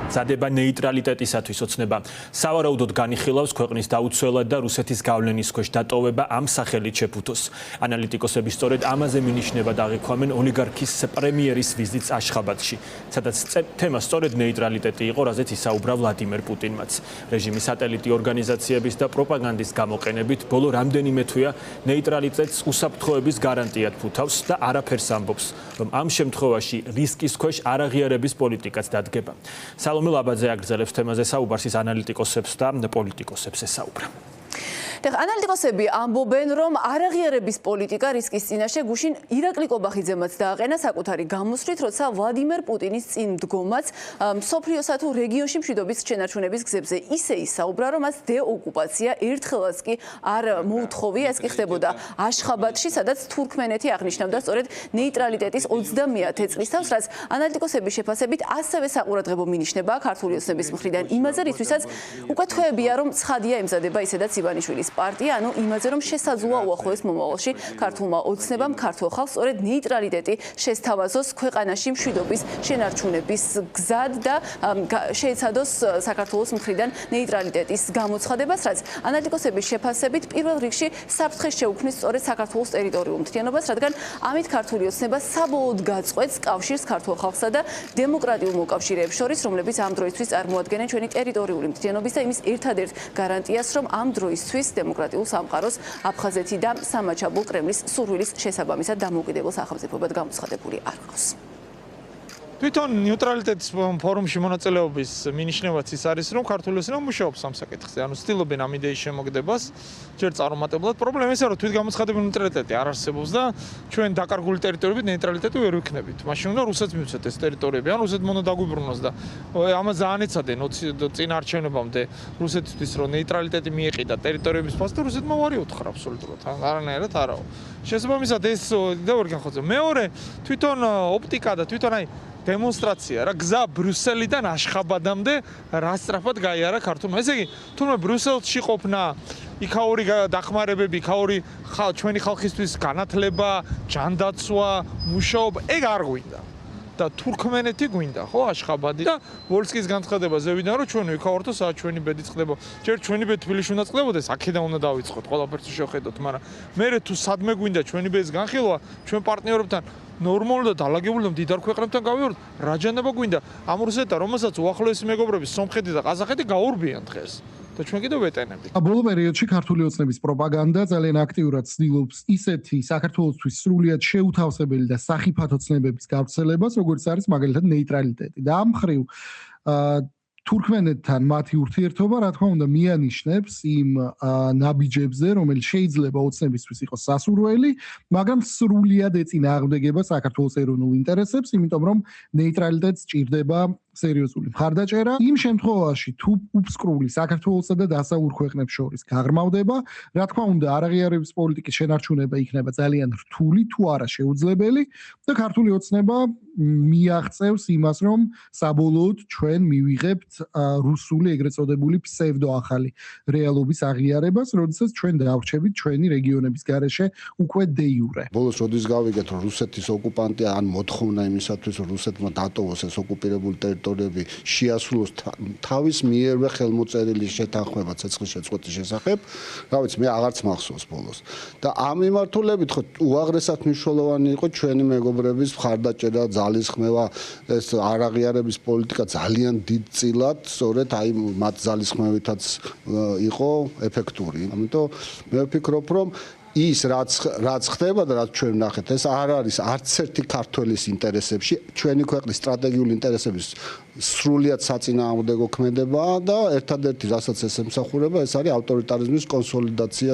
მზადება ნეიტრალიტეტისათვის ოცნება სავარაუდოდ განიხილავს ქვეყნის დაუცველად და რუსეთის გავლენის ქვეშ დატოვება ამ სახელით შეფუთოს. ანალიტიკოსები სწორედ ამაზე მინიშნებად აღიქვამენ ოლიგარქის პრემიერის ვიზიტს აშხაბადში, სადაც თემა სწორედ ნეიტრალიტეტი იყო, რაზეც ისაუბრა ვლადიმერ პუტინმაც. რეჟიმის სატელიტი ორგანიზაციების და პროპაგანდის გამოყენებით ბოლო რამდენიმე თვეა ნეიტრალიტეტს უსაფრთხოების გარანტიად ფუთავს და არაფერს ამბობს, რომ ამ შემთხვევაში რისკის ქვეშ არაღიარების პოლიტიკაც დადგება. სალომე ლაბაძე აგრძელებს თემაზე საუბარს, ის ანალიტიკოსებს და პოლიტიკოსებს ესაუბრა. ანალიტიკოსები ამბობენ, რომ არაღიარების პოლიტიკა რისკის წინაშე გუშინ ირაკლი კობახიძემაც დააყენა საკუთარი გამოსვლით, როცა ვლადიმერ პუტინის წინ მდგომაც მსოფლიოსა თუ რეგიონში მშვიდობის შენარჩუნების გზებზე ისე ისაუბრა, რომ მას დეოკუპაცია ერთხელაც კი არ მოუთხოვია. ეს კი ხდებოდა აშხაბადში, სადაც თურქმენეთი აღნიშნავდა სწორედ ნეიტრალიტეტის 30-ე წლის თავს, რაც ანალიტიკოსების შეფასებით ასევე საყურადღებო მინიშნება ქართული ოცნების მხრიდან იმაზე, რისთვისაც უკვე თვეებია, რომ ცხადია ემზადება ისედაც ივანიშვილის პარტია, ანუ იმაზე, რომ შესაძლოა უახლოეს მომავალში ქართულმა ოცნებამ ქართულ ხალხს სწორედ ნეიტრალიტეტი შესთავაზოს ქვეყანაში მშვიდობის შენარჩუნების გზად და შეეცადოს საქართველოს მხრიდან ნეიტრალიტეტის გამოცხადებას, რაც ანალიტიკოსების შეფასებით პირველ რიგში საფრთხეს შეუქმნის სწორედ საქართველოს ტერიტორიულ მთლიანობას, რადგან ამით ქართული ოცნება საბოლოოდ გაწყვეტს კავშირს ქართულ ხალხსა და დემოკრატიულ მოკავშირეებს შორის, რომლებიც ამ დროისთვის წარმოადგენენ ჩვენი ტერიტორიული მთლიანობის და იმის ერთადერთ გარანტიას, რომ ამ დროისთვის დემოკრატიულ სამყაროს აფხაზეთი და სამაჩაბლო კრემლის სურვილის შესაბამისად დამოუკიდებელ სახელმწიფოებად გამოცხადებული არ ყავს. თვითონ ნეიტრალიტეტის ფორუმში მონაწილეობის მინიშნებაც ის არის, რომ ქართული ოცნება მუშაობს ამ საკითხზე, ანუ ცდილობენ ამ იდეის შემოგდებას, ჯერ წარუმატებლად. პრობლემა ისაა, რომ თვითგამოცხადებული ნეიტრალიტეტი არ არსებობს და ჩვენ დაკარგული ტერიტორიებით ნეიტრალიტეტი ვერ ვიქნებით. მაშინ უნდა რუსეთს მივცეთ ეს ტერიტორიები, ან რუსეთმა უნდა დაგვიბრუნოს და ამას ძალიან ეცადენ წინ არჩევნებამდე რუსეთისთვის, რომ ნეიტრალიტეტი მიეყიდა ტერიტორიების ფასს და რუსეთმა უარი უთხრა აბსოლუტურად. არანაირად არაო. შესაბამისად ეს და ვერ განხორციელდა. მეორე თვითონ ოპტიკა და თვითონ დემონსტრაცია რა გზა ბრიუსელიდან აშხაბადამდე რა სწრაფად გაიარა ქართულმა. ესე იგი, თუმცა ბრიუსელში ყოფნა, იქაური დახმარებები, იქაური ჩვენი ხალხისთვის განათლება, ჯანდაცვა, მუშაობა, ეგ არ გვინდა. და თურქმენეთი გვინდა, ხო, აშხაბადი და ვოლსკის განცხადება ზევიდან, რომ ჩვენ ვიქავართო, სადაც ჩვენი ბედი წყდება. ჯერ ჩვენი ბედი თბილისში უნდა წყდებოდეს, აქედან უნდა დავიწყოთ, ყველაფერს შევხედოთ, მაგრამ მე თუ სადმე გვინდა ჩვენი ბედის განხილვა, ჩვენ პარტნიორებთან ნორმალურად და დალაგებული და მდიდარ ქვეყნებთან გავიაროთ, რა ჯანება გვინდა ამ რუსეთთან, რომელსაც უახლოესი მეგობრები სომხეთი და ყაზახეთი გაურბიან დღეს. და ჩვენ კიდევ ვეტენებთ. ბოლო პერიოდში ქართული ოცნების პროპაგანდა ძალიან აქტიურად ცდილობს ისეთი საქართველოსთვის სრულიად შეუთავსებელი და სახიფათო ცნებების გავრცელებას, როგორც არის მაგალითად ნეიტრალიტეტი. და ამ მხრივ თურქმენეთთან მათი ურთიერთობა, რა თქმა უნდა, მიანიშნებს იმ ნაბიჯებზე, რომელიც შეიძლება ოცნებისთვის იყოს სასურველი, მაგრამ სრულიად ეწინააღმდეგება საქართველოს ეროვნულ ინტერესებს, იმიტომ რომ ნეიტრალიტეტს ჭირდება სერიოზული მხარდაჭერა. იმ შემთხვევაში, თუ უფსკრული საქართველოსა და დასავლურ ქვეყნებს შორის გაღრმავდება, რა თქმა უნდა, არაღიარების პოლიტიკის შენარჩუნება იქნება ძალიან რთული, თუ არა შეუძლებელი და ქართული ოცნება მიაღწევს იმას, რომ საბოლოოდ ჩვენ მივიღებთ რუსული ეგრეთ წოდებული ფსევდოახალი რეალობის აღიარებას, როდესაც ჩვენ დავრჩებით ჩვენი რეგიონების გარეშე უკვე დე იურე. ბოლოს როდის გავიგეთ, რომ რუსეთის ოკუპანტია ან მოთხოვნა იმისათვის, რომ რუსეთმა დატოვოს ეს ოკუპირებული ტერიტორიები, შეასრულოს თავის მიერვე ხელმოწერილი შეთანხმება ცეცხლის შეწყვეტის შესახებ, რა ვიცი, მე აღარც მახსოვს ბოლოს. და ამ მიმართულებით ხო უაღრესად მნიშვნელოვანი იყო ჩვენი მეგობრების მხარდაჭერა, ძალისხმევა, ეს არაღიარების პოლიტიკა ძალიან დიდწილად, სწორედ აი მათ ძალისხმევითაც იყო ეფექტური. ამიტომ მე ვფიქრობ, რომ ის რაც ხდება და რაც ჩვენ ვნახეთ, ეს არ არის არც ერთი ქართველის ინტერესებში, ჩვენი ქვეყნის სტრატეგიული ინტერესების სრულიად საწინააღმდეგო ქმედება და ერთადერთი რასაც ეს ემსახურება, ეს არის ავტორიტარიზმის კონსოლიდაცია.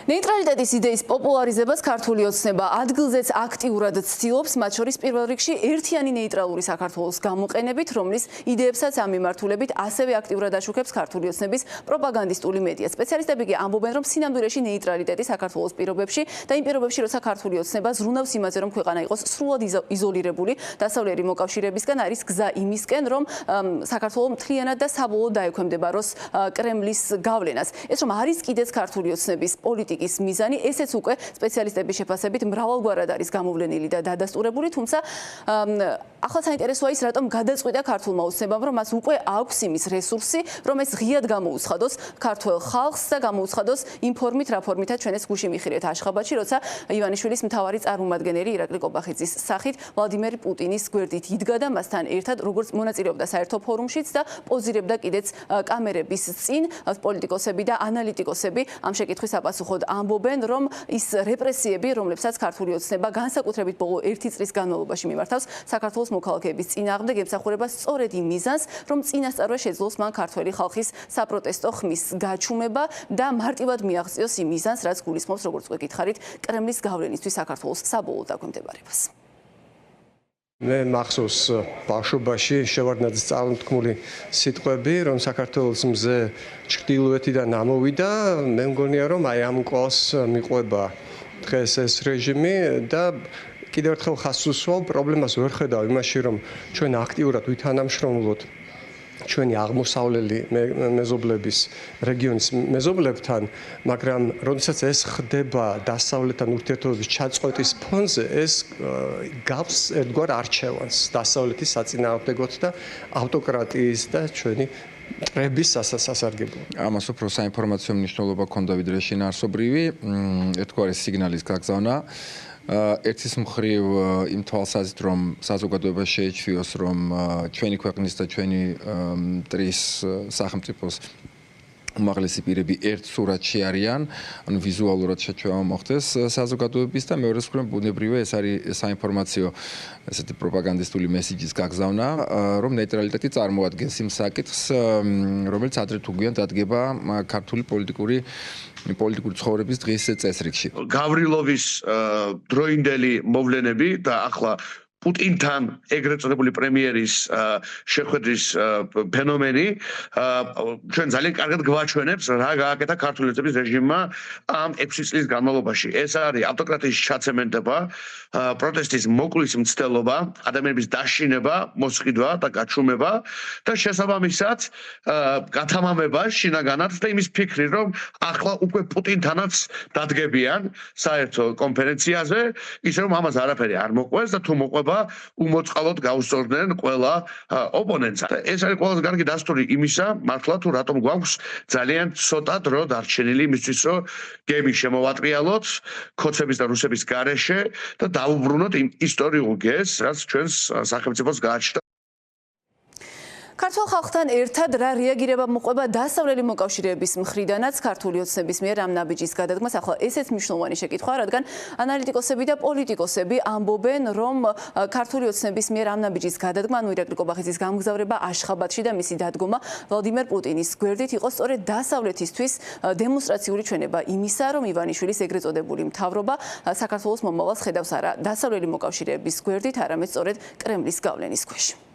ნეიტრალიტეტის იდეის პოპულარიზებას ქართული ოცნება ადგილზეც აქტიურად ცდილობს, მათ შორის პირველ რიგში ერთიანი ნეიტრალური საქართველოს გამოყენებით, რომლის იდეებსაც ამ მიმართულებით ასევე აქტიურად აშუქებს ქართული ოცნების პროპაგანდისტული მედია. სპეციალისტები კი ამბობენ, რომ სინამდვილეში ნეიტრალიტეტი საქართველოს პირობებში და იმ პირობებში, როცა ქართული ოცნება ზრუნავს იმაზე, რომ ქვეყანა იყოს სრულად იზოლირებული დასავლური მოკავშირეებისგან, არის გზა იმისკენ, რომ საქართველოს მთლიანად და საბოლოოდ დაექვემდებაროს კრემლის გავლენას. ეს რომ არის კიდეც ქართული ოცნების პოლიტიკა პოლემიკის მიზანი, ესეც უკვე სპეციალისტების შეფასებით მრავალგვარად არის გამოვლენილი და დადასტურებული, თუმცა ახლა საინტერესოა ის, რატომ გადაწყვიტა ქართულმა ოცნებამ, რომ მას უკვე აქვს იმის რესურსი, რომ ეს ღიად გამოუცხადოს ქართველ ხალხს და გამოუცხადოს იმ ფორმით, რა ფორმითაც ჩვენ ეს გუშინ მიხილეთ აშხაბადში, როცა ივანიშვილის მთავარი წარმომადგენელი ირაკლი კობახიძის სახით ვლადიმერ პუტინის გვერდით იდგა და მასთან ერთად როგორც მონაწილეობდა საერთო ფორუმშიც და პოზირებდა კიდეც კამერების წინ. პოლიტიკოსები და ანალიტიკოსები ამ შეკითხვის აპასუხოდ ამბობენ, რომ ის რეპრესიები, რომლებსაც ქართული ოცნება განსაკუთრებით ბოლო 1 წლის განმავლობაში მიმართავს საქართველოს მოქალაქეების წინააღმდეგ, ემსახურება სწორედ იმ მიზანს, რომ წინასწარვე შეძლოს მან ქართველი ხალხის საპროტესტო ხმის გაჩუმება და მარტივად მიაღწიოს იმ მიზანს, რაც გულისხმობს, როგორც უკვე გითხარით, კრემლის გავლენისთვის საქართველოს საბოლოო დაქვემდებარებას. მე მახსოვს ბავშვობაში შევარდნაძის წარმთქმული სიტყვები, რომ საქართველოს მზე ჩრდილოეთიდან ამოვიდა, მე მგონია, რომ აი ამ კვალს მიყვება დღეს ეს რეჟიმი და კიდევ ერთხელ ხაზს უსვამ, პრობლემას ვერ ხედავ იმაში, რომ ჩვენ აქტიურად ვითანამშრომლოთ ჩვენი აღმოსავლელი მეზობლების რეგიონის მეზობლებთან, მაგრამ როდესაც ეს ხდება დასავლეთთან ურთიერთობების ჩაწყვეტის ფონზე, ეს გავს ერთგვარ არჩევანს დასავლეთის საწინააღმდეგოდ და ავტოკრატიის და ჩვენი მტრების სასარგებლოდ. ამას უფრო საინფორმაციო მნიშვნელობა ჰქონდა ვიდრე შინაარსობრივი, ერთგვარი სიგნალის გაგზავნა. ერთის მხრივ იმ თვალსაზრისით, რომ საზოგადოება შეეჩვიოს, რომ ჩვენი ქვეყნის და ჩვენი მტრის სახელმწიფოს უმაღლესი პირები ერთ სურათში არიან, ანუ ვიზუალურად შეჩვევა მოხდეს საზოგადოების და მეორე მხრივ ბუნებრივია ეს არის საინფორმაციო ესეთი პროპაგანდისტული მესიჯის გაგზავნა, რომ ნეიტრალიტეტი წარმოადგენს იმ საკითხს, რომელიც ადრე თუ გვიან დადგება ქართული პოლიტიკური ცხოვრების დღის წესრიგში. გავრილოვის დროინდელი მოვლენები და ახლა პუტინთან ეგრეთ წოდებული პრემიერის შეხვედრის ფენომენი ჩვენ ძალიან კარგად გვაჩვენებს რა გააკეთა ქართული ოცნების რეჟიმმა ამ 6 წლის განმავლობაში. ეს არის ავტოკრატიის ჩაცემენტება, პროტესტის მოკვლის მცდელობა, ადამიანების დაშინება, მოსყიდვა და გაჩუმება და შესაბამისად გათამამება შინაგანად და იმის ფიქრი, რომ ახლა უკვე პუტინთანაც დადგებიან საერთო კონფერენციაზე, ისე რომ ამას არაფერი არ მოყვეს და თუ მოყვება უმოწყალოდ გაუსწორდნენ ყველა ოპონენტს. ეს არის ყველაზე კარგი დასტური იმისა, მართლა თუ რატომ გვაქვს ძალიან ცოტა დრო დარჩენილი იმისთვის, რომ გემი შემოვატრიალოთ ქოცების და რუსების გარეშე და დაუბრუნოთ იმ ისტორიულ გეზს, რაც ჩვენს სახელმწიფოს გააჩნდა. ქართულ ხალხთან ერთად რა რეაგირება მოყვება დასავლელი მოკავშირეების მხრიდანაც ქართული ოცნების მიერ ამ ნაბიჯის გადადგმას. ახლა ესეც მნიშვნელოვანი შეკითხვაა, რადგან ანალიტიკოსები და პოლიტიკოსები ამბობენ, რომ ქართული ოცნების მიერ ამ ნაბიჯის გადადგმა, ანუ ირაკლი კობახიძის გამგზავრება აშხაბადში და მისი დადგომა ვლადიმერ პუტინის გვერდით იყო სწორედ დასავლეთისთვის დემონსტრაციული ჩვენება იმისა, რომ ივანიშვილის ეგრეთ წოდებული მთავრობა საქართველოს მომავალს ხედავს არა დასავლელი მოკავშირეების გვერდით, არამედ სწორედ კრემლის გავლენის ქვეშ.